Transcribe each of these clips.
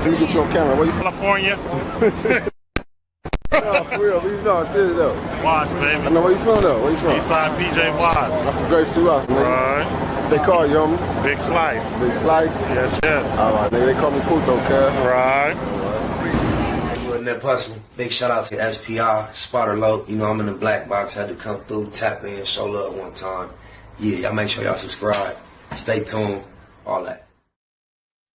Let me get you on camera. Where you from? California. No, for real. No, I'm serious though. Watch, baby. I know where you from though. Where you from? Eastside PJ Watts. I'm from Grace 2 out, nigga. Right. They call you, homie? Big Slice. Big Slice? Yes, yes. All right, nigga. They call me Puto, cuz. Right. In that hustle. Big shout out to SPI, Spotter Low. You know, I'm in the black box. Had to come through, tap in, show love one time. Yeah, y'all make sure y'all subscribe. Stay tuned. All that.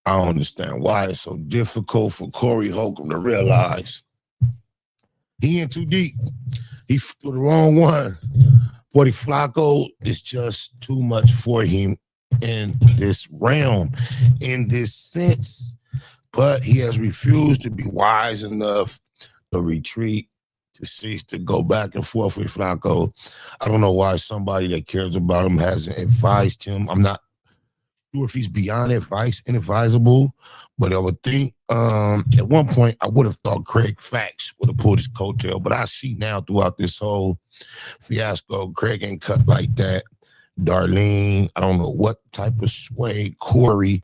I don't understand why it's so difficult for Corey Holcomb to realize he in too deep. He for the wrong one. Boy, Flacco is just too much for him in this realm, in this sense. But he has refused to be wise enough to retreat, to cease to go back and forth with Flacco. I don't know why somebody that cares about him hasn't advised him. I'm not sure if he's beyond advice, inadvisable, but I would think at one point I would have thought Craig Fax would have pulled his coattail, but I see now throughout this whole fiasco, Craig ain't cut like that. Darlene, I don't know what type of sway Corey,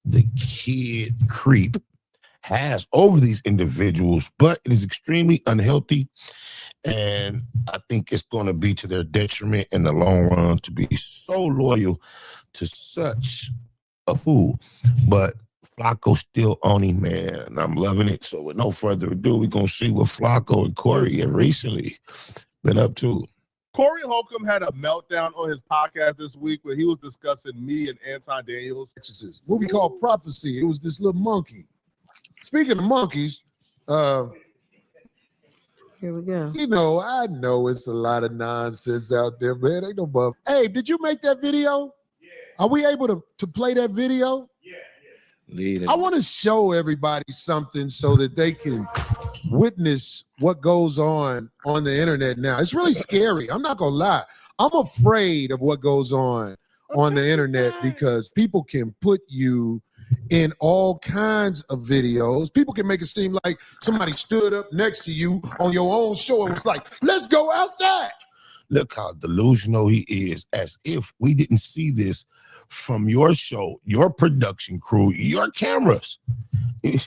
the kid creep, has over these individuals, but it is extremely unhealthy, and I think it's going to be to their detriment in the long run to be so loyal to such a fool. But Flacco's still on him, man, and I'm loving it. So with no further ado, we're going to see what Flacco and Corey have recently been up to. Corey Holcomb had a meltdown on his podcast this week where he was discussing me and Anton Daniels. Movie called Prophecy. It was this little monkey. Speaking of monkeys, here we go. You know, I know it's a lot of nonsense out there, man. Ain't no buff. Hey, did you make that video? Yeah. Are we able to play that video? Yeah. I want to show everybody something so that they can witness what goes on the internet now. It's really scary. I'm not gonna lie. I'm afraid of what goes on the internet because people can put you in all kinds of videos. People can make it seem like somebody stood up next to you on your own show and was like, let's go outside. Look how delusional he is, as if we didn't see this from your show, your production crew, your cameras. Yeah,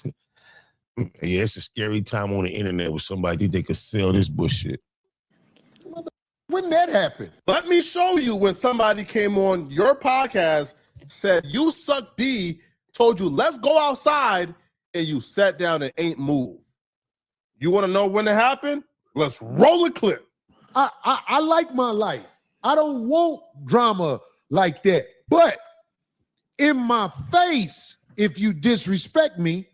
it's a scary time on the internet with somebody think they could sell this bullshit. When that happened? Let me show you when somebody came on your podcast, said you suck D, told you let's go outside, and you sat down and ain't moved. You want to know when it happened? Let's roll a clip. I like my life. I don't want drama like that. But in my face, if you disrespect me,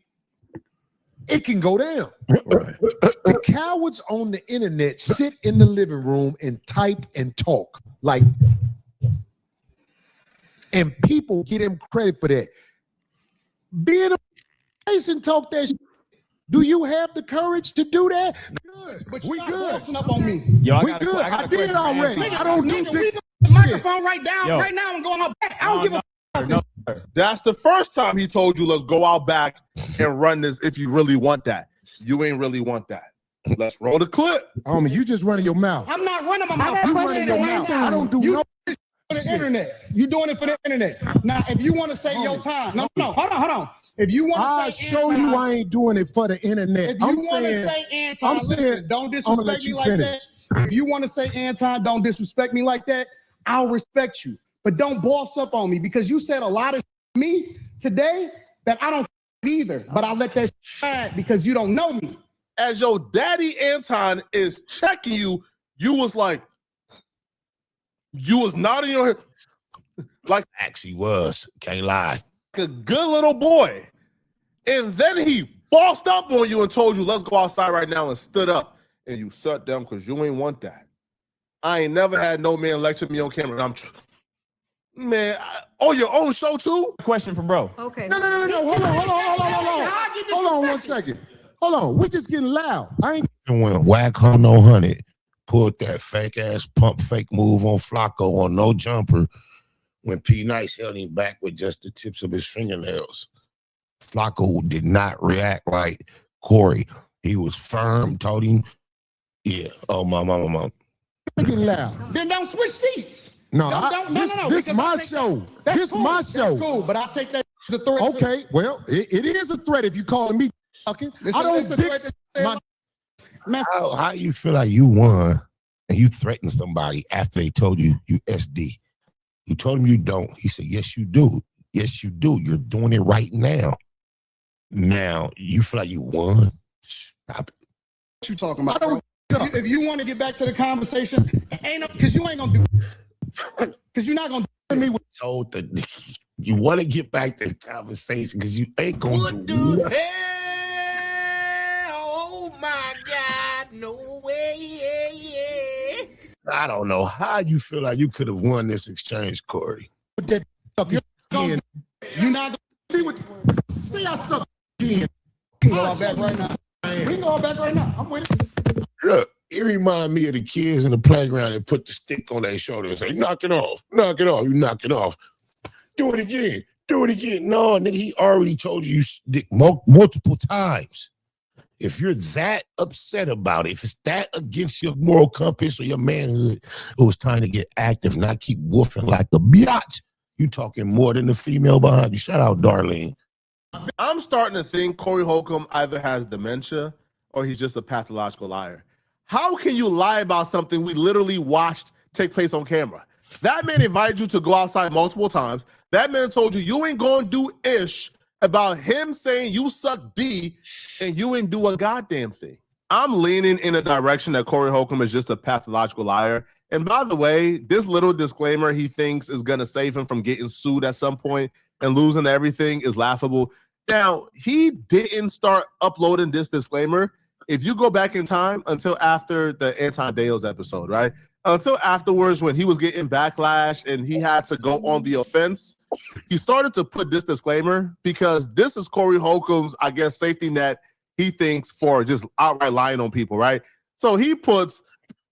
it can go down. Right. The cowards on the internet sit in the living room and type and talk like, and people get him credit for that. Being a face and talk that shit. Do you have the courage to do that? Good, but we good. Up on me. Yo, we good. I did already. I don't do this. Microphone right now and go on my back. I don't give a no. That's the first time he told you let's go out back and run this if you really want that. You ain't really want that. Let's roll the clip. Homie, you just running your mouth. I'm not running my mouth. You running your mouth. I don't do no for the internet. You doing it for the internet. Now, if you want to say your time, no, hold on. If you want to say show you I ain't doing it for the internet. If you want to say Anton, listen, don't disrespect me like that. If you want to say Anton, don't disrespect me like that, I'll respect you. But don't boss up on me because you said a lot of me today that I don't either. But I'll let that slide because you don't know me. As your daddy Anton is checking you, you was like, you was nodding your head. Like actually was. Can't lie. A good little boy. And then he bossed up on you and told you, let's go outside right now, and stood up. And you sat down because you ain't want that. I ain't never had no man lecture me on camera. Man, on your own show too? Question for bro. Okay. No. Hold on 1 second. Hold on. We just getting loud. I ain't. And when Whack Hundo 100 pulled that fake ass pump fake move on Flacco on no jumper, when P Nice held him back with just the tips of his fingernails, Flacco did not react like Corey. He was firm, told him, yeah, oh, my mama. Get loud. Then don't switch seats. No, this my show. This my show. That's cool, but I'll take that It's a threat. Okay, well, it is a threat if you calling me fucking. I don't pick my. How you feel like you won and you threatened somebody after they told you SD? You told him you don't. He said, yes, you do. Yes, you do. You're doing it right now. Now, you feel like you won? Stop it. What you talking about? If you want to get back to the conversation, because you ain't going to do it. Because you're not going to do it. Told that you want to get back to the conversation because you ain't going to do it. Oh, my God. No way. I don't know how you feel like you could have won this exchange, Corey. You're not going to see I suck again. We can go all back right now. We can go all back right now. I'm with it. Look, it reminds me of the kids in the playground that put the stick on their shoulder and say, knock it off, knock it off. You knock it off. Do it again. Do it again. No, nigga, he already told you multiple times. If you're that upset about it, if it's that against your moral compass or your manhood, it was time to get active, not keep woofing like a biatch. You talking more than the female behind you. Shout out, Darlene. I'm starting to think Corey Holcomb either has dementia or he's just a pathological liar. How can you lie about something we literally watched take place on camera? That man invited you to go outside multiple times. That man told you ain't going to do ish about him saying you suck D and you ain't do a goddamn thing. I'm leaning in a direction that Corey Holcomb is just a pathological liar. And by the way, this little disclaimer he thinks is going to save him from getting sued at some point and losing everything is laughable. Now, he didn't start uploading this disclaimer. If you go back in time until after the Anton Dales episode, right? Until afterwards when he was getting backlash and he had to go on the offense, he started to put this disclaimer because this is Corey Holcomb's, I guess, safety net he thinks for just outright lying on people, right? So he puts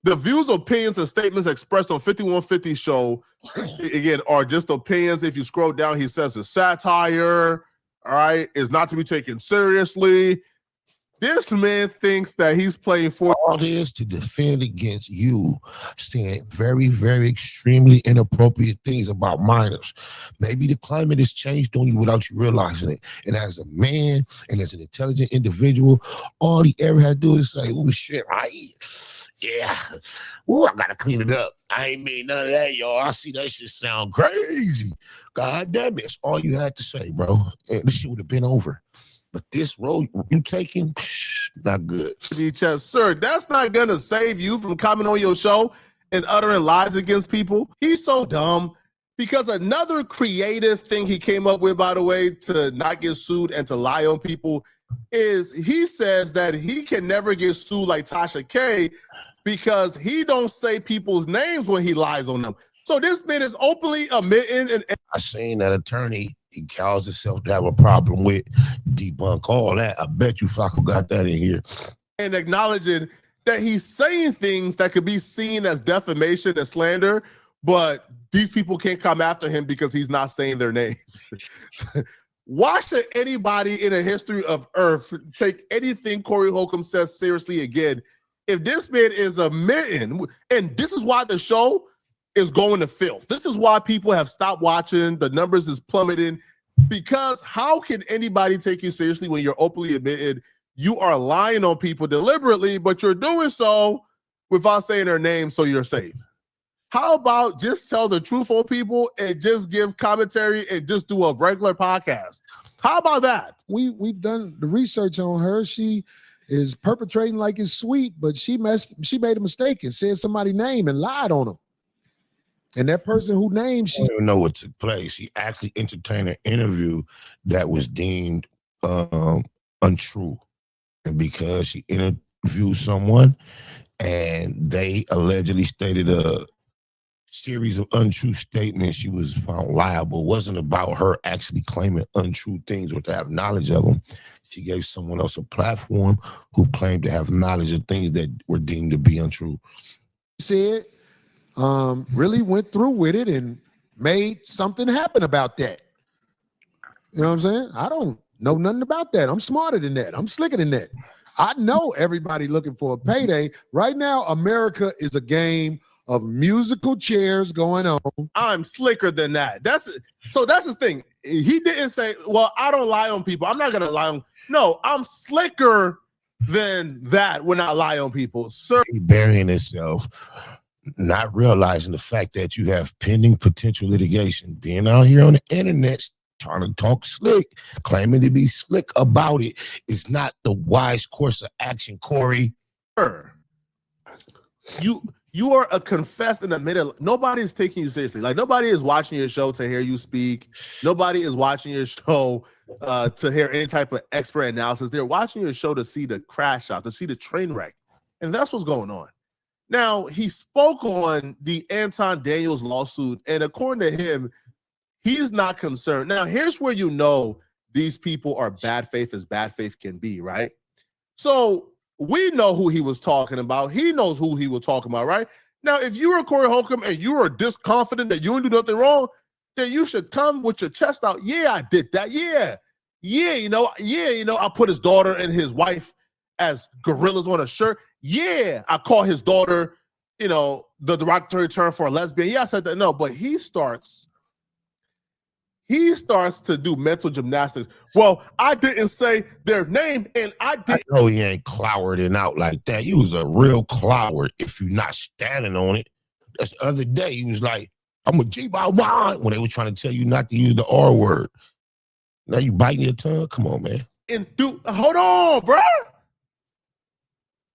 the views, opinions, and statements expressed on 5150 show, again, are just opinions. If you scroll down, he says it's satire, all right, is not to be taken seriously. This man thinks that he's playing for all this to defend against you saying very, very extremely inappropriate things about minors. Maybe the climate has changed on you without you realizing it. And as a man and as an intelligent individual, all he ever had to do is say, oh shit, yeah. Ooh, I gotta clean it up. I ain't mean none of that, y'all. I see that shit sound crazy. God damn it. That's all you had to say, bro. And this shit would have been over. But this road you taking, not good. Sir, that's not going to save you from coming on your show and uttering lies against people. He's so dumb because another creative thing he came up with, by the way, to not get sued and to lie on people is he says that he can never get sued like Tasha K because he don't say people's names when he lies on them. So this man is openly admitting. And I seen that attorney. He calls himself to have a problem with debunk all that. I bet you Flacco got that in here. And acknowledging that he's saying things that could be seen as defamation and slander, but these people can't come after him because he's not saying their names. Why should anybody in the history of Earth take anything Corey Holcomb says seriously again? If this man is admitting, and this is why the show is going to filth. This is why people have stopped watching. The numbers is plummeting because how can anybody take you seriously when you're openly admitted you are lying on people deliberately, but you're doing so without saying their name so you're safe? How about just tell the truth on people and just give commentary and just do a regular podcast? How about that? We've done the research on her. She is perpetrating like it's sweet, but she made a mistake and said somebody's name and lied on them. And that person who named, she I don't even know what took place. He actually entertained an interview that was deemed untrue. And because she interviewed someone and they allegedly stated a series of untrue statements, she was found liable. It wasn't about her actually claiming untrue things or to have knowledge of them. She gave someone else a platform who claimed to have knowledge of things that were deemed to be untrue. said really went through with it and made something happen about that. You know what I'm saying? I don't know nothing about that. I'm smarter than that. I'm slicker than that. I know everybody looking for a payday. Right now, America is a game of musical chairs going on. I'm slicker than that. That's the thing. he didn't say, well, I don't lie on people. I'm not going to lie on. No, I'm slicker than that when I lie on people. Sir. He burying himself, not realizing the fact that you have pending potential litigation, being out here on the internet, trying to talk slick, claiming to be slick about it is not the wise course of action, Corey. You are a confessed and admitted. Nobody is taking you seriously. Like, nobody is watching your show to hear you speak. Nobody is watching your show to hear any type of expert analysis. They're watching your show to see the crash out, to see the train wreck. And that's what's going on. Now, he spoke on the Anton Daniels lawsuit, and according to him, he's not concerned. Now, here's where you know these people are bad faith as bad faith can be, right? So we know who he was talking about. He knows who he was talking about, right? Now, if you were Corey Holcomb and you were this confident that you didn't do nothing wrong, then you should come with your chest out. Yeah, I did that. Yeah, I put his daughter and his wife as gorillas on a shirt. Yeah, I call his daughter, the derogatory term for a lesbian. Yeah, I said that. No, but he starts to do mental gymnastics. Well, I didn't say their name, and I didn't. I know he ain't clowarding out like that. You was a real cloward if you're not standing on it. That's the other day. He was like, I'm a G-by-1 when they were trying to tell you not to use the R word. Now you biting your tongue? Come on, man. And hold on, bro.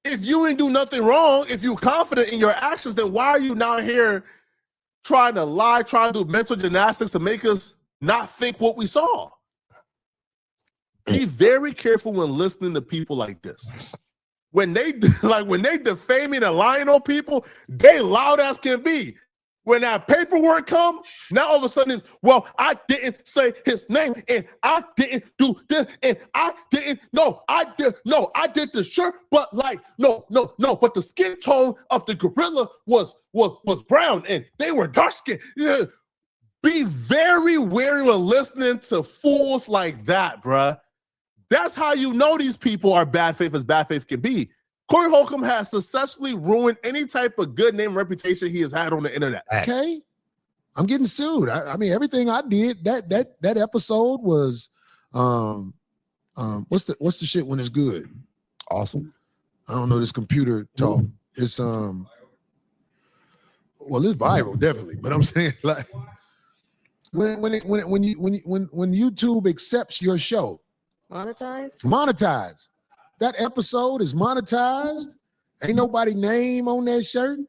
If you ain't do nothing wrong, if you're confident in your actions, then why are you now here trying to lie, trying to do mental gymnastics to make us not think what we saw? Be very careful when listening to people like this. When they defaming and lying on people, they loud as can be. When that paperwork comes, now all of a sudden it's, well, I didn't say his name, and I didn't do this, and I did the shirt, but but the skin tone of the gorilla was brown, and they were dark skinned. Yeah. Be very wary when listening to fools like that, bruh. That's how you know these people are bad faith as bad faith can be. Corey Holcomb has successfully ruined any type of good name reputation he has had on the internet. Okay, I'm getting sued. I mean, everything I did that episode was, what's the shit when it's good? Awesome. I don't know this computer talk. It's well, it's viral definitely, but I'm saying like when YouTube accepts your show, monetized. That episode is monetized. Ain't nobody name on that shirt.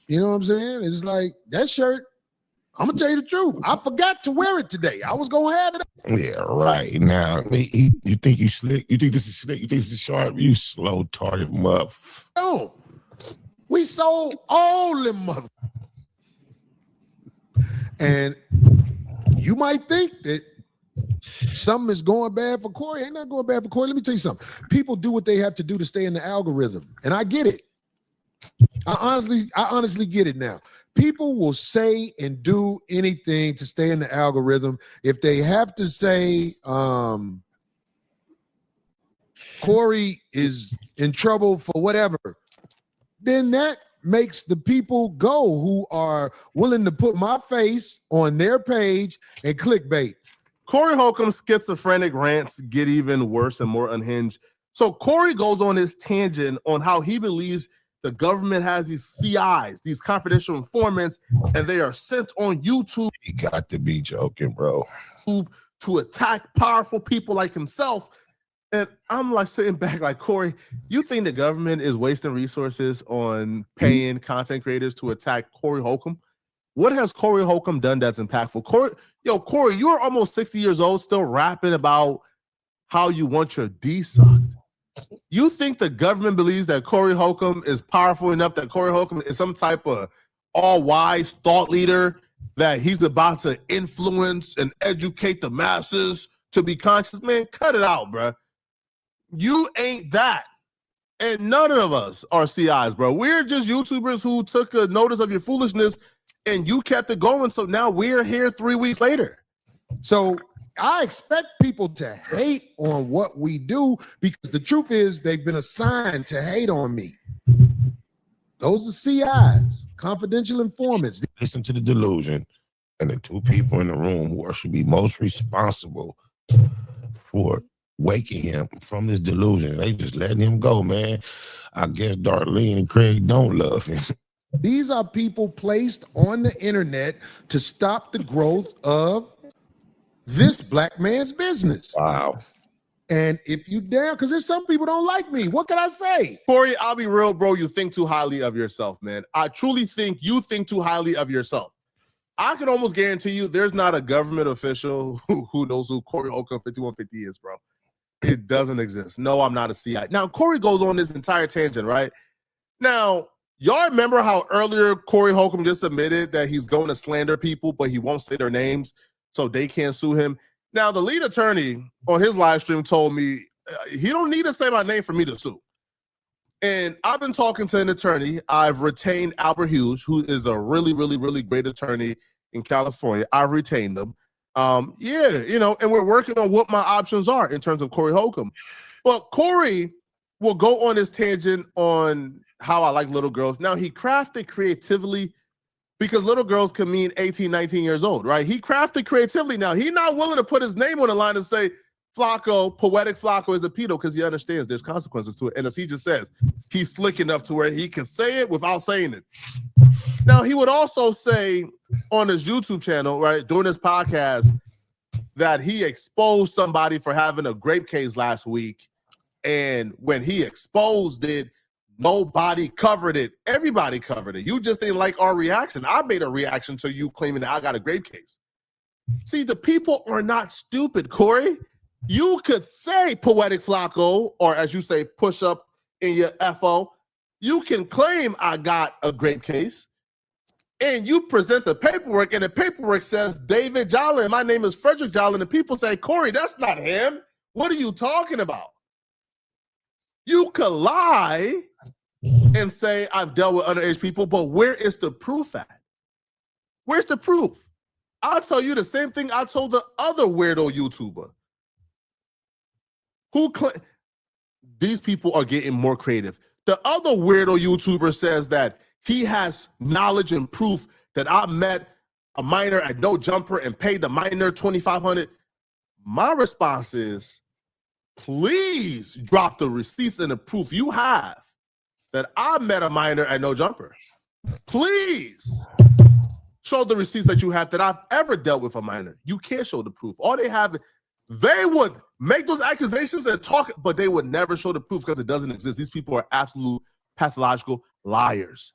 You know what I'm saying? It's like that shirt. I'm gonna tell you the truth. I forgot to wear it today. I was gonna have it. Yeah, right. Now, you think you slick? You think this is slick? You think this is sharp? You slow target muff. No, we sold all them mother. And you might think that something is going bad for Corey. Ain't not going bad for Corey. Let me tell you something. People do what they have to do to stay in the algorithm. And I get it. I honestly get it now. People will say and do anything to stay in the algorithm. If they have to say Corey is in trouble for whatever, then that makes the people go who are willing to put my face on their page and clickbait. Corey Holcomb's schizophrenic rants get even worse and more unhinged. So Corey goes on this tangent on how he believes the government has these CIs, these confidential informants, and they are sent on YouTube. You got to be joking, bro. To attack powerful people like himself. And I'm like sitting back like, Corey, you think the government is wasting resources on paying content creators to attack Corey Holcomb? What has Corey Holcomb done that's impactful? Corey, you're almost 60 years old, still rapping about how you want your D sucked. You think the government believes that Corey Holcomb is powerful enough, that Corey Holcomb is some type of all-wise thought leader, that he's about to influence and educate the masses to be conscious? Man, cut it out, bro. You ain't that. And none of us are CIs, bro. We're just YouTubers who took a notice of your foolishness and you kept it going. So now we're here 3 weeks later. So I expect people to hate on what we do because the truth is they've been assigned to hate on me. Those are CIs, confidential informants. Listen to the delusion. And the two people in the room who should be most responsible for waking him from this delusion, they just letting him go, man. I guess Darlene and Craig don't love him. These are people placed on the internet to stop the growth of this black man's business. Wow. And if you dare, because there's some people don't like me. What can I say? Corey, I'll be real, bro. You think too highly of yourself, man. I truly think you think too highly of yourself. I can almost guarantee you there's not a government official who knows who Corey Holcomb 5150 is, bro. It doesn't exist. No, I'm not a CI. Now, Corey goes on this entire tangent, right? Now, y'all remember how earlier Corey Holcomb just admitted that he's going to slander people, but he won't say their names so they can't sue him? Now, the lead attorney on his live stream told me he don't need to say my name for me to sue. And I've been talking to an attorney. I've retained Albert Hughes, who is a really, really, really great attorney in California. I've retained him. Yeah, you know, and we're working on what my options are in terms of Corey Holcomb. But Corey will go on this tangent on how I like little girls. Now, he crafted creatively because little girls can mean 18, 19 years old, right? He crafted creatively. Now, he's not willing to put his name on the line and say, Poetic Flacco is a pedo, because he understands there's consequences to it. And as he just says, he's slick enough to where he can say it without saying it. Now, he would also say on his YouTube channel, right, during his podcast, that he exposed somebody for having a grape case last week. And when he exposed it, nobody covered it. Everybody covered it. You just didn't like our reaction. I made a reaction to you claiming that I got a grape case. See, the people are not stupid, Corey. You could say Poetic Flacco, or as you say, push up in your FO. You can claim I got a grape case, and you present the paperwork, and the paperwork says David Jolin. My name is Frederick Jolin, and people say, Corey, that's not him. What are you talking about? You could lie and say I've dealt with underage people, but where is the proof at? Where's the proof? I'll tell you the same thing I told the other weirdo YouTuber. These people are getting more creative. The other weirdo YouTuber says that he has knowledge and proof that I met a minor at No Jumper and paid the minor $2,500. My response is, please drop the receipts and the proof you have that I met a minor at No Jumper. Please show the receipts that you have that I've ever dealt with a minor. You can't show the proof. All they have, they would make those accusations and talk, but they would never show the proof because it doesn't exist. These people are absolute pathological liars.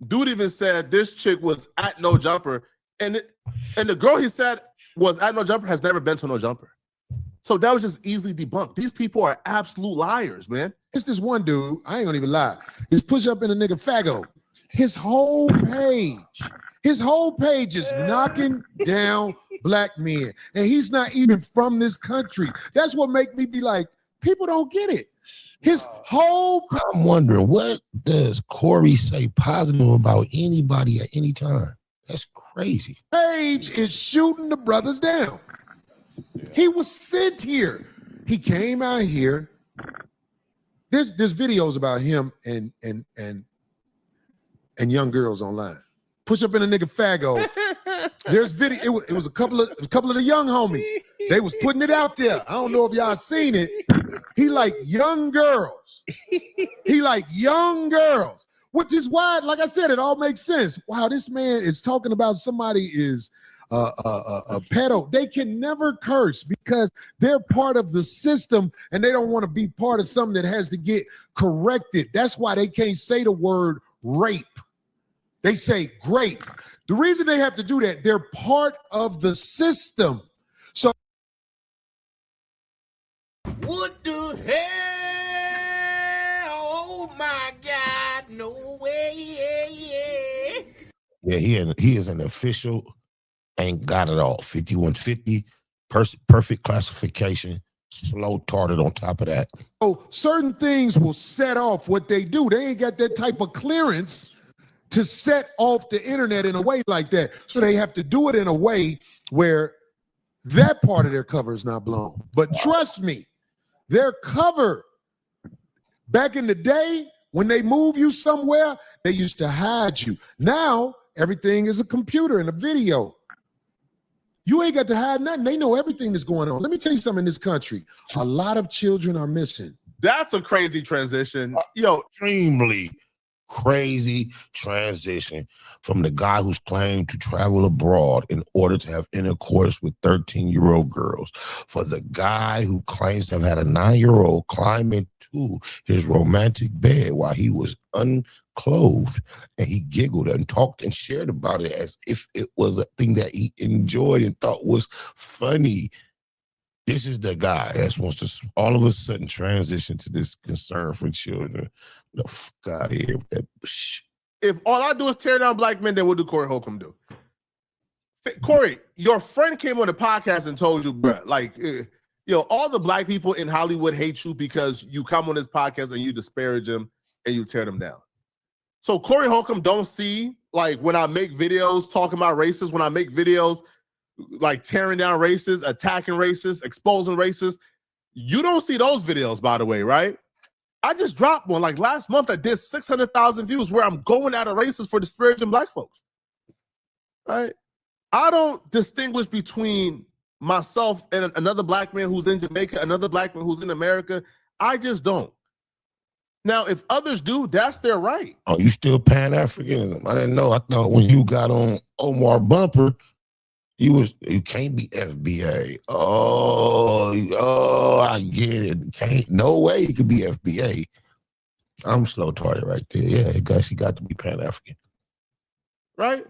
Dude even said this chick was at No Jumper, and the girl he said was at No Jumper has never been to No Jumper. So that was just easily debunked. These people are absolute liars, man. It's this one dude, I ain't gonna even lie. He's push up in a nigga Faggo. His whole page is knocking down black men. And he's not even from this country. That's what make me be like, people don't get it. His whole I'm wondering, what does Corey say positive about anybody at any time? That's crazy. page is shooting the brothers down. He was sent here. He came out here. There's videos about him and young girls online. Push up in a nigga Faggo. There's video. It was a couple of the young homies. They was putting it out there. I don't know if y'all seen it. He like young girls. Which is why, like I said, it all makes sense. Wow, this man is talking about somebody is a pedo. They can never curse because they're part of the system and they don't want to be part of something that has to get corrected. That's why they can't say the word rape. They say grape. The reason they have to do that, they're part of the system. So What the hell? Oh my God, no way. Yeah, he is an official, ain't got it all. 5150, perfect classification, slow tarded on top of that. So certain things will set off what they do. They ain't got that type of clearance to set off the internet in a way like that. So they have to do it in a way where that part of their cover is not blown. But trust me, their cover, back in the day, when they move you somewhere, they used to hide you. Now, everything is a computer and a video. You ain't got to hide nothing. They know everything that's going on. Let me tell you something in this country. A lot of children are missing. That's a crazy transition. Yo, Extremely crazy transition from the guy who's claimed to travel abroad in order to have intercourse with 13-year-old girls, for the guy who claims to have had a 9-year-old climb into his romantic bed while he was unclothed, and he giggled and talked and shared about it as if it was a thing that he enjoyed and thought was funny. This is the guy that wants to all of a sudden transition to this concern for children. The fuck out of here with that shit. If all I do is tear down black men, then what do Corey Holcomb do? Corey, your friend came on the podcast and told you, bro, like, all the black people in Hollywood hate you because you come on this podcast and you disparage them and you tear them down. So Corey Holcomb don't see, like, when I make videos talking about racists, when I make videos like tearing down racists, attacking racists, exposing racists, you don't see those videos, by the way, right? I just dropped one like last month that did 600,000 views where I'm going at a racist for disparaging black folks, right? I don't distinguish between myself and another black man who's in Jamaica, another black man who's in America. I just don't. Now, if others do, that's their right. Oh, you still Pan-Africanism? I didn't know. I thought when you got on Omar Bumper, you can't be FBA. Oh, I get it. No way you could be FBA. I'm slow-tarded right there. Yeah, I guess you got to be Pan-African. Right?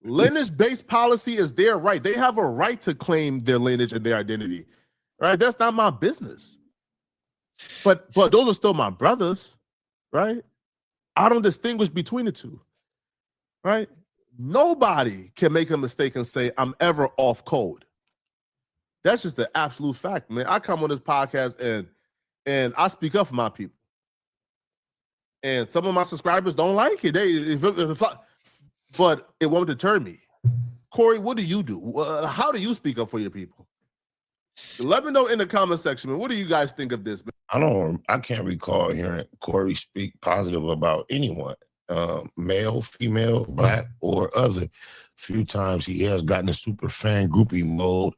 Lineage-based policy is their right. They have a right to claim their lineage and their identity. Right? That's not my business. But those are still my brothers. Right? I don't distinguish between the two. Right? Nobody can make a mistake and say, I'm ever off code. That's just the absolute fact, man. I come on this podcast and I speak up for my people. And some of my subscribers don't like it. But it won't deter me. Corey, what do you do? How do you speak up for your people? Let me know in the comment section, man. What do you guys think of this, man? I can't recall hearing Corey speak positive about anyone. Male, female, black, or other. Few times he has gotten a super fan groupie mode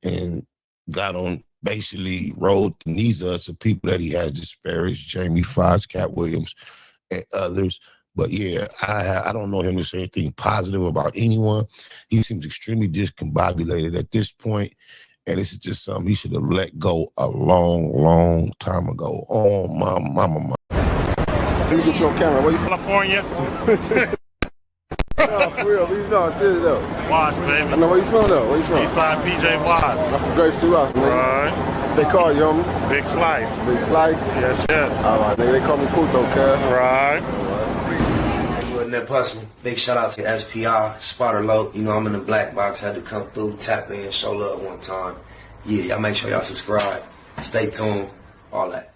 and got on, basically rolled the knees up to people that he has disparaged, Jamie Foxx, Cat Williams, and others. But yeah, I don't know him to say anything positive about anyone. He seems extremely discombobulated at this point, and this is just something he should have let go a long, long time ago. Oh, my mama. Let me get you on camera. Where you from? California. No, for real. Leave it on. Serious though. Watts, baby. I know where you from though. Where you from? Eastside PJ Watts. I'm from Grace 2 out, man. Right. They call you, homie. Big Slice. Big Slice? Yes, yes. All right, nigga. They call me Puto, cuz. Right. Wasn't that puzzling? Big shout out to SPI, Spotter Low. You know, I'm in the black box. Had to come through, tap in, show love one time. Yeah, y'all make sure y'all subscribe. Stay tuned. All that.